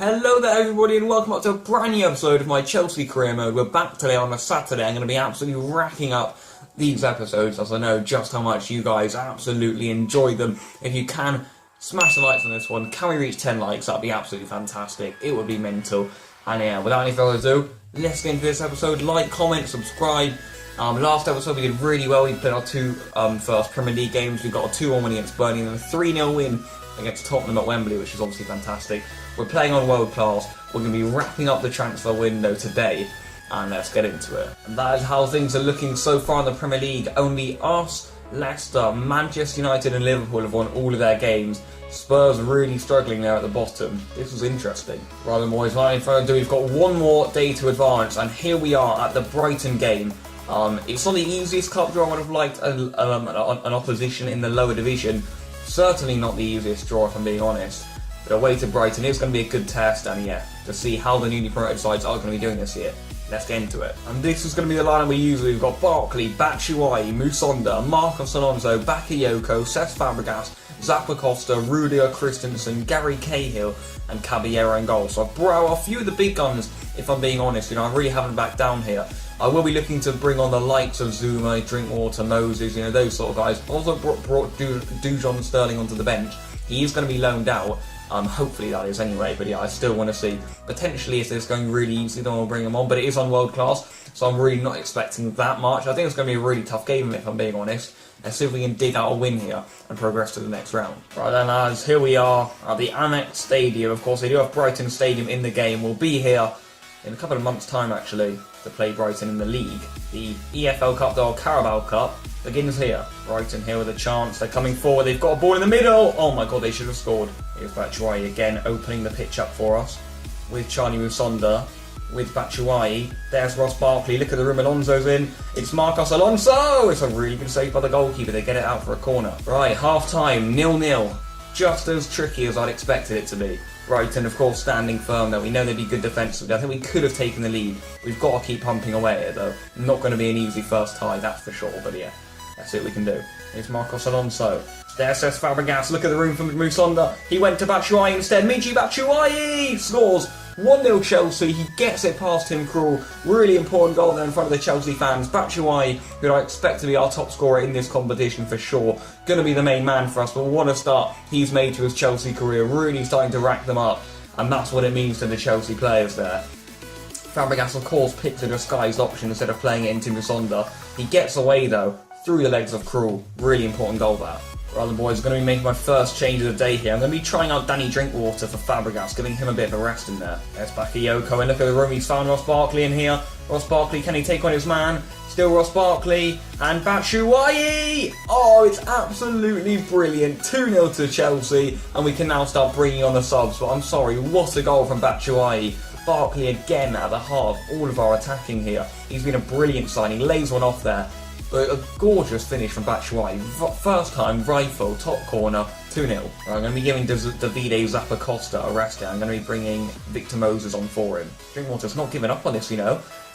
Hello there everybody and welcome up to a brand new episode of my Chelsea career mode. We're back today on a Saturday. I'm going to be absolutely racking up these episodes as I know just how much you guys absolutely enjoy them. If you can, smash the likes on this one. Can we reach 10 likes? That'd be absolutely fantastic. It would be mental. And yeah, without any further ado, let's get into this episode. Like, comment, subscribe. Last episode we did really well. We played our two first Premier League games. We got a 2-1 win against Burnley and a 3-0 win against Tottenham at Wembley, which is obviously fantastic. We're playing on world class. We're going to be wrapping up the transfer window today, and let's get into it. And that is how things are looking so far in the Premier League. Only us, Leicester, Manchester United and Liverpool have won all of their games. Spurs really struggling there at the bottom. This was interesting. Right then boys, without any further ado, we've got one more day to advance, and here we are at the Brighton game. It's not the easiest cup draw. I would have liked an opposition in the lower division. Certainly not the easiest draw, if I'm being honest. But away to Brighton is going to be a good test, and yeah, to see how the newly promoted sides are going to be doing this year. Let's get into it. And this is going to be the lineup we use. We've got Barkley, Batshuayi, Musonda, Marcos Alonso, Bakayoko, Cesc Fabregas, Zappa Costa, Rudiger Christensen, Gary Cahill, and Caballero in goal. So I've brought out a few of the big guns, if I'm being honest. I really haven't backed down here. I will be looking to bring on the likes of Zuma, Drinkwater, Moses, those sort of guys. Also brought Dujon Sterling onto the bench. He is going to be loaned out. Hopefully that is anyway, but yeah, I still want to see. Potentially if this is going really easy, then we'll bring him on, but it is on world class, so I'm really not expecting that much. I think it's going to be a really tough game, if I'm being honest. Let's see if we can dig out a win here and progress to the next round. Right then lads, here we are at the Amex Stadium. Of course, they do have Brighton Stadium in the game. We'll be here in a couple of months' time, actually, to play Brighton in the league. The EFL Cup, or Carabao Cup, begins here. Brighton here with a chance. They're coming forward. They've got a ball in the middle. Oh my god, they should have scored. Here's Batshuayi again, opening the pitch up for us with Charlie Musonda, with Batshuayi. There's Ross Barkley. Look at the room Alonso's in. It's Marcos Alonso. It's a really good save by the goalkeeper. They get it out for a corner. Right, half time, 0-0. Just as tricky as I'd expected it to be. Brighton, of course, standing firm though. We know they'd be good defensively. I think we could have taken the lead. We've got to keep pumping away at it though. Not going to be an easy first tie, that's for sure. But yeah, let's see what we can do. Here's Marcos Alonso. There says Fabregas. Look at the room for Musonda. He went to Batshuayi instead. Michy Batshuayi scores. 1-0 Chelsea. He gets it past Tim Krul. Really important goal there in front of the Chelsea fans. Batshuayi, who I expect to be our top scorer in this competition for sure. Going to be the main man for us, but what a start he's made to his Chelsea career. Really starting to rack them up, and that's what it means to the Chelsea players there. Fabregas, of course, picked a disguised option instead of playing it into Musonda. He gets away though, through the legs of Krul. Really important goal there. Right then boys, I'm going to be making my first change of the day here. I'm going to be trying out Danny Drinkwater for Fabregas, giving him a bit of a rest in there. There's Bakayoko, and look at the room, he's found Ross Barkley in here. Ross Barkley, can he take on his man? Still Ross Barkley, and Batshuayi! Oh, it's absolutely brilliant. 2-0 to Chelsea, and we can now start bringing on the subs. But I'm sorry, what a goal from Batshuayi. Barkley again at the heart of all of our attacking here. He's been a brilliant signing, lays one off there. But a gorgeous finish from Batshuayi. First time, rifle, top corner, 2-0. I'm going to be giving Davide Zappa Costa a rest here. I'm going to be bringing Victor Moses on for him. Drinkwater's not giving up on this,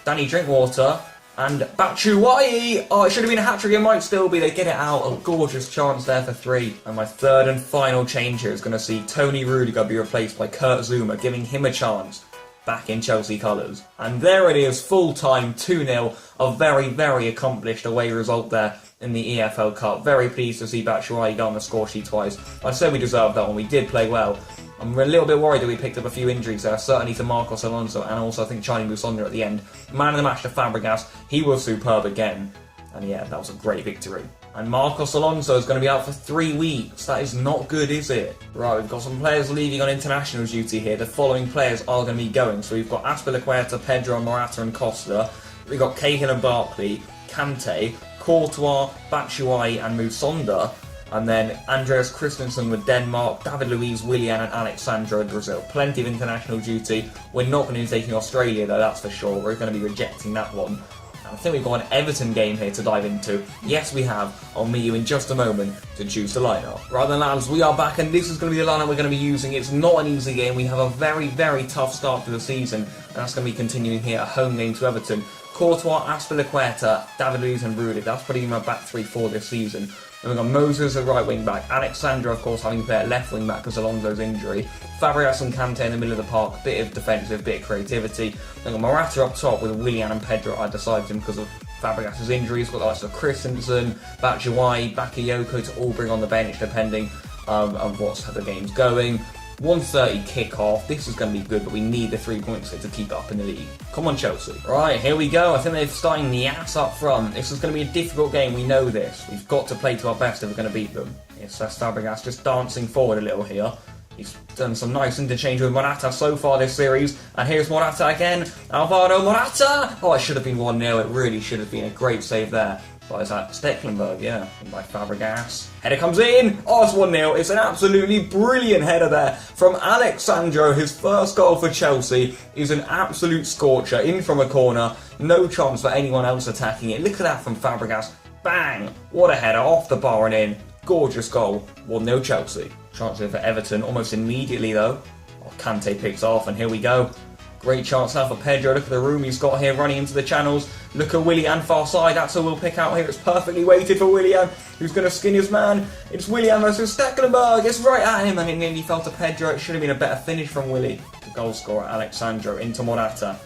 Danny Drinkwater and Batshuayi. Oh, it should have been a hat-trick. It might still be. They get it out. A gorgeous chance there for 3. And my third and final change here is going to see Tony Rudiger be replaced by Kurt Zuma, giving him a chance back in Chelsea colours. And there it is, full time, 2-0. A very, very accomplished away result there in the EFL Cup. Very pleased to see Batshuayi down the score sheet twice. I said we deserved that one. We did play well. I'm a little bit worried that we picked up a few injuries there, certainly to Marcos Alonso, and also I think Charlie Musonda at the end. Man of the match to Fabregas. He was superb again. And yeah, that was a great victory. And Marcos Alonso is going to be out for 3 weeks. That is not good, is it? Right, we've got some players leaving on international duty here. The following players are going to be going. So we've got Azpilicueta, Pedro, Morata and Costa. We've got Cahill and Barkley, Kante, Courtois, Batshuayi and Musonda. And then Andreas Christensen with Denmark, David Luiz, Willian and Alexandra in Brazil. Plenty of international duty. We're not going to be taking Australia though, that's for sure. We're going to be rejecting that one. I think we've got an Everton game here to dive into. Yes, we have. I'll meet you in just a moment to choose the lineup. Right then, lads, we are back, and this is going to be the lineup we're going to be using. It's not an easy game. We have a very, very tough start to the season, and that's going to be continuing here, a home game to Everton. Courtois, Azpilicueta, David Luiz and Rudiger. That's pretty much my back 3 for this season. Then we've got Moses at right wing back. Alexandra, of course, having to play at left wing back because Alonso's injury. Fabregas and Kante in the middle of the park. Bit of defensive, bit of creativity. Then we've got Morata up top with Willian and Pedro. I decided him because of Fabregas' injuries. We've got the likes of Christensen, Batshuayi, Bakayoko to all bring on the bench depending on how the game's going. 1:30 kick-off. This is going to be good, but we need the 3 points to keep up in the league. Come on, Chelsea. Right, here we go. I think they're starting the ass up front. This is going to be a difficult game. We know this. We've got to play to our best if we're going to beat them. Yes, that's Fabregas just dancing forward a little here. He's done some nice interchange with Morata so far this series. And here's Morata again. Alvaro Morata! Oh, it should have been 1-0. It really should have been a great save there. But is that Stecklenburg? Yeah, by Fabregas. Header comes in. Oh, it's 1-0. It's an absolutely brilliant header there from Alexandro. His first goal for Chelsea is an absolute scorcher. In from a corner. No chance for anyone else attacking it. Look at that from Fabregas. Bang! What a header. Off the bar and in. Gorgeous goal. 1-0 Chelsea. Chance here for Everton almost immediately though. Oh, Kante picks off and here we go. Great chance now for Pedro. Look at the room he's got here running into the channels. Look at Willian far side. That's who we'll pick out here. It's perfectly weighted for Willian, who's going to skin his man. It's Willian versus Stecklenburg. It's right at him and it nearly fell to Pedro. It should have been a better finish from Willie. The goal scorer, Alexandro, into Morata.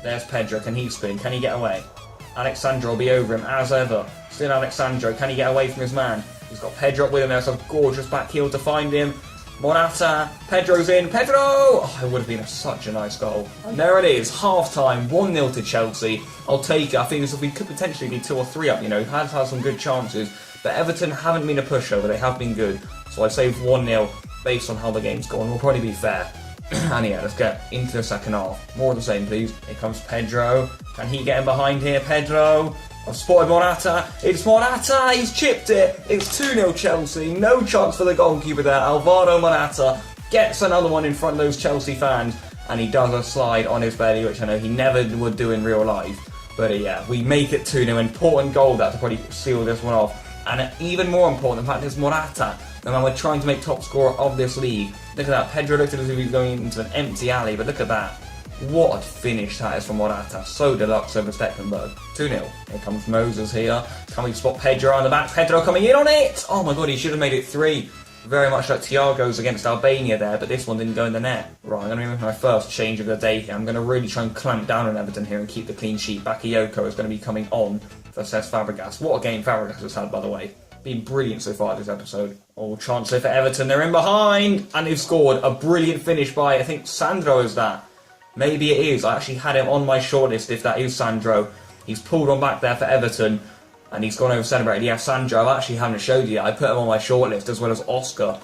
There's Pedro. Can he spin? Can he get away? Alexandro will be over him as ever. Still Alexandro. Can he get away from his man? He's got Pedro up with him. There's a gorgeous back heel to find him. Morata, Pedro's in, Pedro! Oh, it would have been such a nice goal. And there it is, half-time, 1-0 to Chelsea. I'll take it. I think we could potentially be 2 or 3 up, you know. Had some good chances. But Everton haven't been a pushover, they have been good. So I say 1-0 based on how the game's gone. We'll probably be fair. And yeah, let's get into the second half. More of the same, please. Here comes Pedro. Can he get in behind here, Pedro? I've spotted Morata. It's Morata. He's chipped it. It's 2-0 Chelsea. No chance for the goalkeeper there. Alvaro Morata gets another one in front of those Chelsea fans. And he does a slide on his belly, which I know he never would do in real life. But yeah, we make it 2-0. Important goal that to probably seal this one off. And even more important, the fact is Morata. The man we're trying to make top scorer of this league. Look at that. Pedro looked as if he was going into an empty alley. But look at that. What a finish that is from Morata. So deluxe over Stecklenburg. 2-0. Here comes Moses here. Can we spot Pedro on the back? Pedro coming in on it! Oh my god, he should have made it 3. Very much like Thiago's against Albania there, but this one didn't go in the net. Right, I'm going to make my first change of the day here. I'm going to really try and clamp down on Everton here and keep the clean sheet. Bakayoko is going to be coming on for Cesc Fabregas. What a game Fabregas has had, by the way. Been brilliant so far this episode. Oh, chance here for Everton. They're in behind! And they've scored. A brilliant finish by, I think, Sandro is that. Maybe it is. I actually had him on my shortlist if that is Sandro. He's pulled on back there for Everton. And he's gone over celebrated. Yeah, Sandro, I actually haven't showed you yet. I put him on my shortlist as well as Oscar.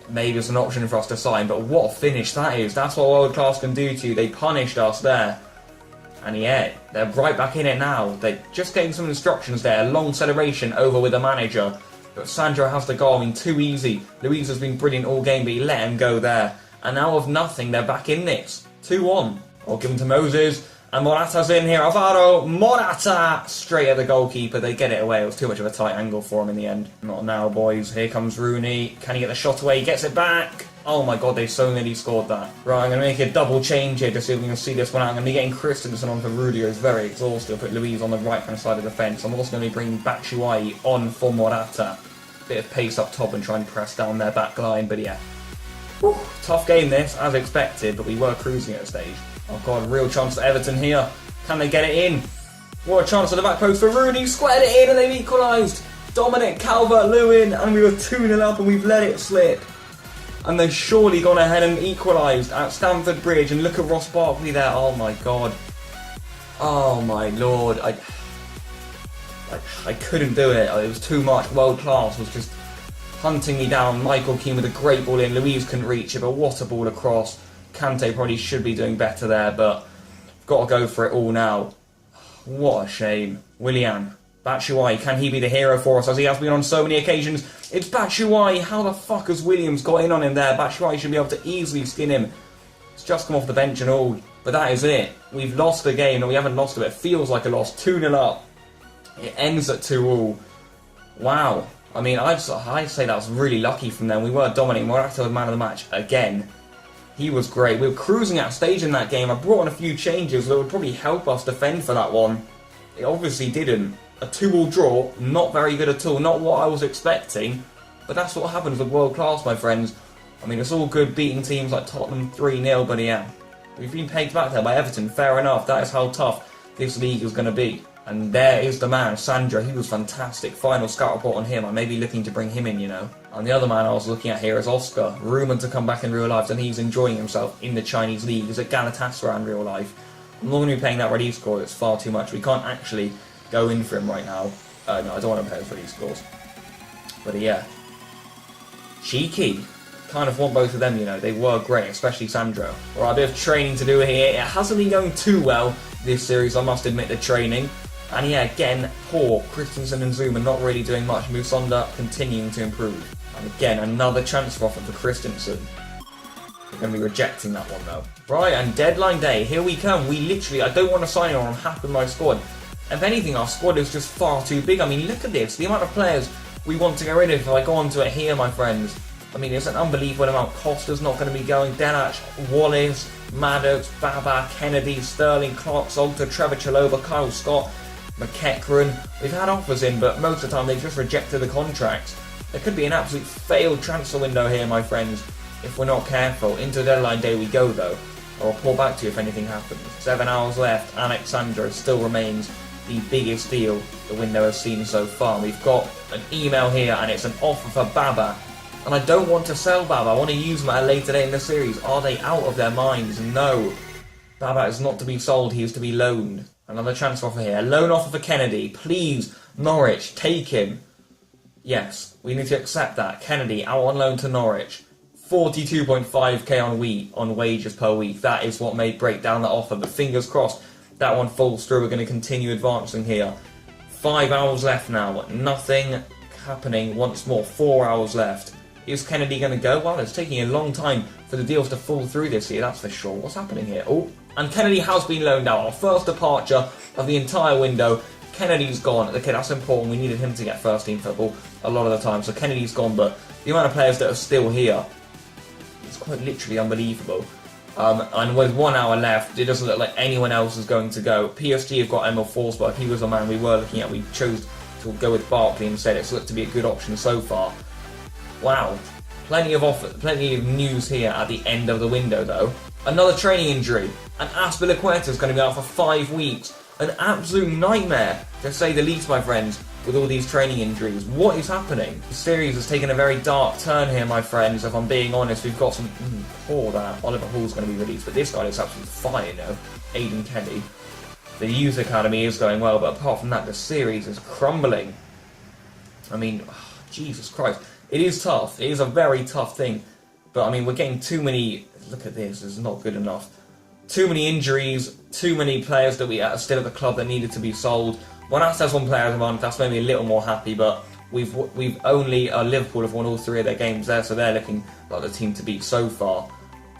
Maybe it's an option for us to sign. But what a finish that is. That's what world class can do to you. They punished us there. And yeah, they're right back in it now. They're just getting some instructions there. Long celebration over with the manager. But Sandro has the goal. I mean, too easy. Luis has been brilliant all game, but he let him go there. And now of nothing, they're back in this. 2-1. I'll give him to Moses. And Morata's in here. Alvaro Morata! Straight at the goalkeeper. They get it away. It was too much of a tight angle for him in the end. Not now, boys. Here comes Rooney. Can he get the shot away? He gets it back. Oh my god, they so nearly scored that. Right, I'm going to make a double change here to see if we can see this one out. I'm going to be getting Christensen on for Rudy, who's very exhausted. I'll put Luis on the right-hand side of the fence. I'm also going to be bringing Batshuayi on for Morata. Bit of pace up top and try and press down their back line, but yeah. Whew, tough game this, as expected, but we were cruising at a stage. Oh god, real chance for Everton here. Can they get it in? What a chance at the back post for Rooney. Squared it in and they've equalised. Dominic Calvert-Lewin, and we were 2-0 up and we've let it slip. And they've surely gone ahead and equalised at Stamford Bridge. And look at Ross Barkley there. Oh my god. Oh my lord. I couldn't do it. It was too much. World class was just hunting me down. Michael Keane with a great ball in. Louise couldn't reach it, but what a ball across. Kante probably should be doing better there, but got to go for it all now. What a shame. Willian. Batshuayi, can he be the hero for us as he has been on so many occasions? It's Batshuayi. How the fuck has Williams got in on him there? Batshuayi should be able to easily skin him. It's just come off the bench and all. But that is it. We've lost the game. No, we haven't lost it. It feels like a loss. 2-0 up. It ends at 2-2. Wow. I mean, I'd say that was really lucky from them. We were dominating. Morata was man of the match again. He was great. We were cruising out stage in that game. I brought on a few changes that would probably help us defend for that one. It obviously didn't. A 2-all draw, not very good at all, not what I was expecting, but that's what happens with world class, my friends. I mean, it's all good beating teams like Tottenham 3-0, but yeah, we've been pegged back there by Everton, fair enough, that is how tough this league is going to be. And there is the man, Sandro, he was fantastic. Final scout report on him, I may be looking to bring him in, you know. And the other man I was looking at here is Oscar, rumoured to come back in real life, and he's enjoying himself in the Chinese league. He's at Galatasaray in real life. I'm not going to be paying that release score, it's far too much. We can't actually go in for him right now. No, I don't want to pay his release scores. But yeah. Cheeky. Kind of want both of them, you know. They were great, especially Sandro. Alright, a bit of training to do here. It hasn't been going too well this series, I must admit, the training. And yeah, again, poor. Christensen and Zuma not really doing much. Musonda continuing to improve. And again, another transfer offer for Christensen. We're going to be rejecting that one though. Right, and deadline day, here we come. We literally, I don't want to sign anyone, I'm happy with my squad. If anything, our squad is just far too big. I mean, look at this, the amount of players we want to get rid of. If I go on to it here, my friends, I mean, it's an unbelievable amount. Costa's not going to be going. Denach, Wallace, Maddox, Baba, Kennedy, Sterling, Clark, Salter, Trevor Chalobah, Kyle Scott, McEachran. We've had offers in, but most of the time they've just rejected the contracts. There could be an absolute failed transfer window here, my friends, if we're not careful. Into deadline day we go, though. I'll report back to you if anything happens. 7 hours left. Alexandro still remains the biggest deal the window has seen so far. We've got an email here, and it's an offer for Baba. And I don't want to sell Baba. I want to use him at a later date in the series. Are they out of their minds? No. Baba is not to be sold. He is to be loaned. Another transfer offer here. A loan offer for Kennedy. Please, Norwich, take him. Yes, we need to accept that. Kennedy out on loan to Norwich. 42.5k on wages per week. That is what may break down that offer. But fingers crossed that one falls through. We're going to continue advancing here. 5 hours left now. Nothing happening once more. 4 hours left. Is Kennedy going to go? Well, it's taking a long time for the deals to fall through this year, that's for sure. What's happening here? Oh, and Kennedy has been loaned out. Our first departure of the entire window. Kennedy's gone. Okay, that's important. We needed him to get first team football a lot of the time. So Kennedy's gone, but the amount of players that are still here is quite literally unbelievable. And with 1 hour left, it doesn't look like anyone else is going to go. PSG have got Emil Forsberg. He was the man we were looking at. We chose to go with Barkley instead. It's looked to be a good option so far. Wow, plenty of news here at the end of the window though. Another training injury, and Azpilicueta is going to be out for 5 weeks. An absolute nightmare, to say the least, my friends, with all these training injuries. What is happening? The series has taken a very dark turn here, my friends, if I'm being honest. We've got some poor that Oliver Hall's going to be released, but this guy is absolutely fire, you know. Aidan Kelly. The youth academy is going well, but apart from that, the series is crumbling. I mean, Jesus Christ. It is tough. It is a very tough thing. But, I mean, we're getting too many... Look at this. It's not good enough. Too many injuries. Too many players that we are still at the club that needed to be sold. Monaco has 1 player of the month. That's made me a little more happy. But we've only... Liverpool have won all 3 of their games there. So they're looking like the team to beat so far.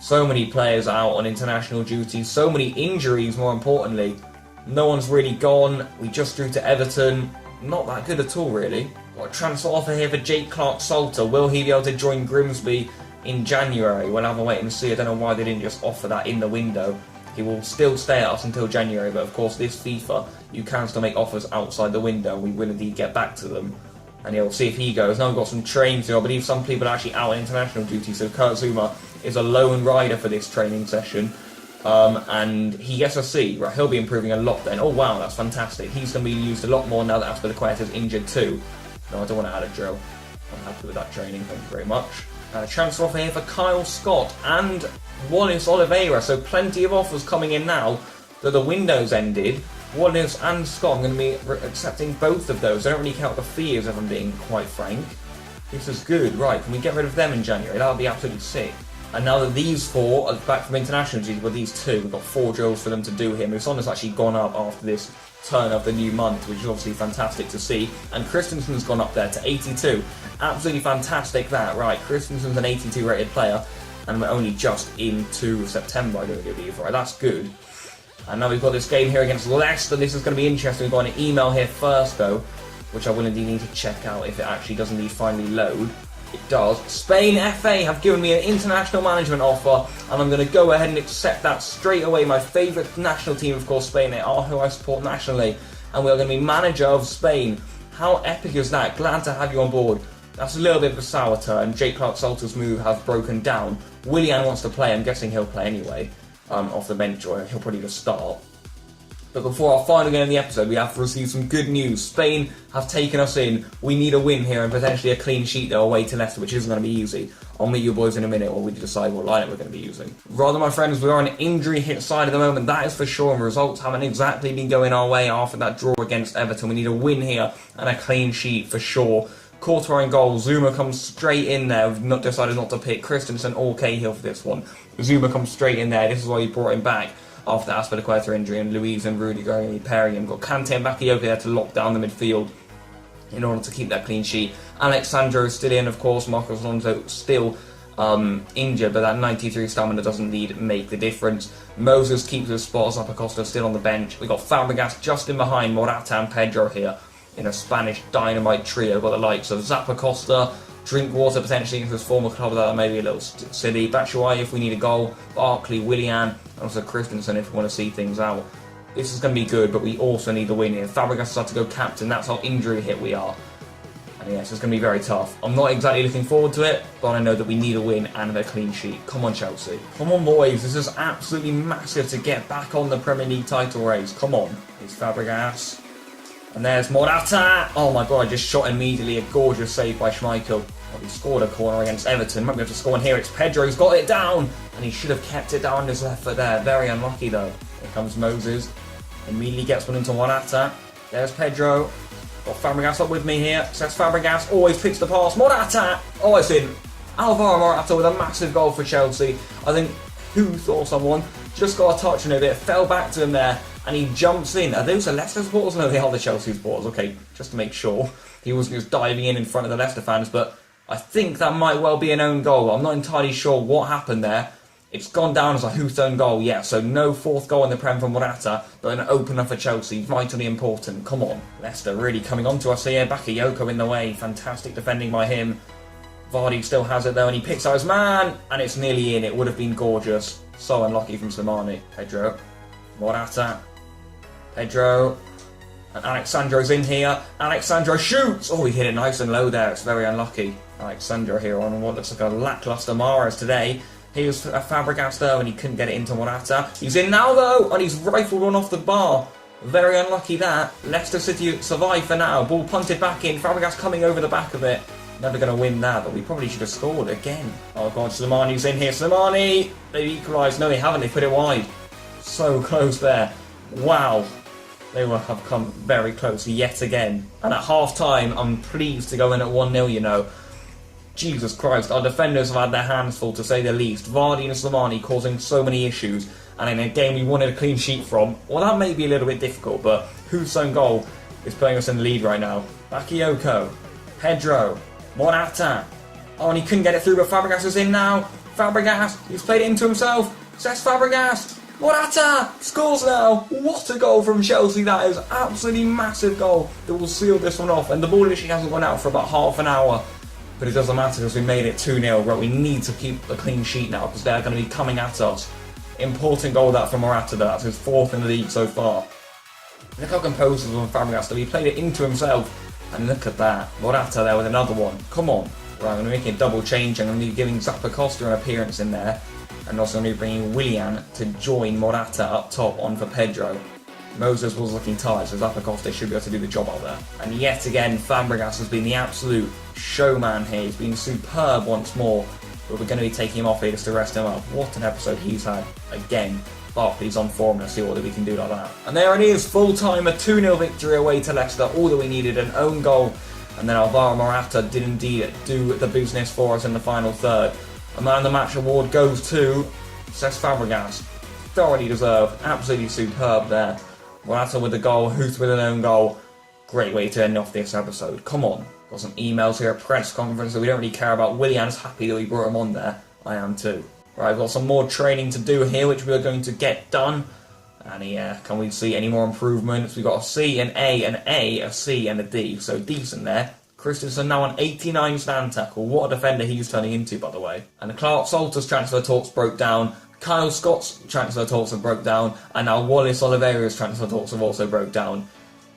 So many players out on international duty. So many injuries, more importantly. No one's really gone. We just drew to Everton. Not that good at all, really. Got a transfer offer here for Jake Clark-Salter. Will he be able to join Grimsby in January? We'll have a wait and see. I don't know why they didn't just offer that in the window. He will still stay at us until January, but of course this FIFA, you can still make offers outside the window. We will indeed get back to them. And yeah, we'll see if he goes. Now we've got some training to do. I believe some people are actually out on international duty, so Kurt Zuma is a lone rider for this training session. And he gets a C. Right, he'll be improving a lot then. Oh wow, that's fantastic. He's going to be used a lot more now that Azpilicueta is injured too. No, I don't want to add a drill. I'm happy with that training, thank you very much. Transfer offer here for Kyle Scott and Wallace Oliveira. So plenty of offers coming in now that the window's ended. Wallace and Scott, I'm going to be accepting both of those. I don't really count the fees if I'm being quite frank. This is good. Right, can we get rid of them in January? That would be absolutely sick. And now that these 4 are back from international duty, well, these 2, we've got 4 drills for them to do here. Musonda's actually gone up after this turn of the new month, which is obviously fantastic to see. And Christensen's gone up there to 82. Absolutely fantastic that, right. Christensen's an 82 rated player, and we're only just into September, I don't believe, right. That's good. And now we've got this game here against Leicester. This is going to be interesting. We've got an email here first, though, which I will indeed need to check out if it actually does indeed finally load. It does. Spain FA have given me an international management offer, and I'm going to go ahead and accept that straight away. My favourite national team, of course, Spain. They are who I support nationally. and we're going to be manager of Spain. How epic is that? Glad to have you on board. That's a little bit of a sour turn. Jake Clark-Salter's move has broken down. Willian wants to play. I'm guessing he'll play anyway, off the bench, or he'll probably just start. But before our final game of the episode, we have to receive some good news. Spain have taken us in. We need a win here and potentially a clean sheet though away to Leicester, which isn't going to be easy. I'll meet you boys in a minute while we decide what lineup we're going to be using. Rather, my friends, we are an injury-hit side at the moment, that is for sure, and results haven't exactly been going our way after that draw against Everton. We need a win here and a clean sheet for sure. Courtois in goal. Zuma comes straight in there. We've not decided not to pick Christensen or Cahill for this one. Zuma comes straight in there. This is why he brought him back after Azpilicueta injury, and Luiz and Rudy going pairing him. Got Kante and Bakayoko there to lock down the midfield in order to keep that clean sheet. Alexandro is still in, of course. Marcos Alonso still injured, but that 93 stamina doesn't indeed make the difference. Moses keeps his spot. Zappacosta still on the bench. We got Fabregas just in behind Morata and Pedro here in a Spanish dynamite trio. Got the likes of Zappacosta, Drinkwater potentially into his former club, that may be a little silly. Batshuayi if we need a goal, Barkley, Willian, and also Christensen if we want to see things out. This is going to be good, but we also need the win here. Fabregas has had to go captain. That's how injury hit we are. And yes, it's going to be very tough. I'm not exactly looking forward to it, but I know that we need a win and a clean sheet. Come on, Chelsea. Come on, boys. This is absolutely massive to get back on the Premier League title race. Come on. It's Fabregas. And there's Morata. Oh my god, I just shot immediately. A gorgeous save by Schmeichel. Oh, he scored a corner against Everton. Might be able to score one here. It's Pedro. He's got it down. And he should have kept it down on his left foot there. Very unlucky though. Here comes Moses. Immediately gets one into Morata. There's Pedro. Got Fabregas up with me here. Says Fabregas. Always picks the pass. Morata. Oh, it's in. Alvaro Morata with a massive goal for Chelsea. I think who saw someone just got a touch on it. It fell back to him there. And he jumps in. Are those the Leicester supporters? No, they are the Chelsea supporters. Okay, just to make sure. He wasn't just diving in front of the Leicester fans. But I think that might well be an own goal. I'm not entirely sure what happened there. It's gone down as a Huth own goal, yeah. So no fourth goal in the Prem from Morata, but an opener for Chelsea. Vitally important. Come on. Leicester really coming on to us here. Bakayoko in the way. Fantastic defending by him. Vardy still has it though, and he picks out his man. And it's nearly in. It would have been gorgeous. So unlucky from Slimani. Pedro. Morata. Pedro. And Alexandro's in here. Alexandro shoots! Oh, he hit it nice and low there. It's very unlucky. Alexandro here on what looks like a lacklustre Mahrez today. Here's Fabregas though, and he couldn't get it into Morata. He's in now though, and he's rifled one off the bar. Very unlucky that. Leicester City survive for now. Ball punted back in. Fabregas coming over the back of it. Never going to win that, but we probably should have scored again. Oh god, Slimani's in here. Slimani! They've equalised. No, they haven't. They put it wide. So close there. Wow. They will have come very close yet again. And at half-time, I'm pleased to go in at 1-0, you know. Jesus Christ, our defenders have had their hands full, to say the least. Vardy and Slimani causing so many issues. And in a game we wanted a clean sheet from, well, that may be a little bit difficult, but whose own goal is putting us in the lead right now? Bakayoko, Pedro, Morata. Oh, and he couldn't get it through, but Fabregas is in now. Fabregas, he's played it into himself. Says Fabregas. Morata scores now. What a goal from Chelsea. That is absolutely massive goal that will seal this one off. And the ball literally hasn't gone out for about half an hour. But it doesn't matter because we made it 2-0. Right, we need to keep a clean sheet now because they're going to be coming at us. Important goal that from Morata. That's his fourth in the league so far. Look how composed he was on Fabregas. He played it into himself. And look at that. Morata there with another one. Come on. Right, I'm going to make it double change. I'm going to be giving Zappacosta an appearance in there. And also going to be bringing Willian to join Morata up top on for Pedro. Moses was looking tired, so Zappacosta should be able to do the job out there. And yet again, Fabregas has been the absolute showman here. He's been superb once more. But we're going to be taking him off here just to rest him up. What an episode he's had. Again, Barkley's on form. Let's see what we can do like that. And there it is, full-time, a 2-0 victory away to Leicester. All that we needed, an own goal. And then Alvaro Morata did indeed do the business for us in the final third. A man of the match award goes to Cesc Fabregas. Thoroughly deserved. Absolutely superb there. Morata with the goal, Huth with an own goal. Great way to end off this episode. Come on. Got some emails here, a press conference that we don't really care about. Willian's happy that we brought him on there. I am too. Right, I've got some more training to do here, which we are going to get done. And yeah, can we see any more improvements? We've got a C, an A, a C, and a D. So decent there. Christensen now on 89 stand tackle. What a defender he's turning into, by the way. And the Clark-Salter's transfer talks broke down. Kyle Scott's transfer talks have broke down. And now Wallace Oliveira's transfer talks have also broke down.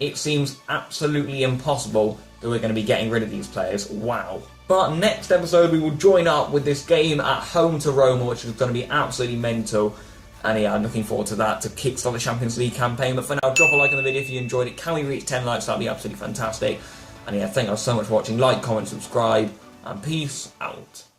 it seems absolutely impossible that we're going to be getting rid of these players. Wow. But next episode we will join up with this game at home to Roma, which is going to be absolutely mental. And yeah, I'm looking forward to that, to kickstart the Champions League campaign. But for now, drop a like on the video if you enjoyed it. Can we reach 10 likes? That'd be absolutely fantastic. And yeah, thank you so much for watching. Like, comment, subscribe, and peace out.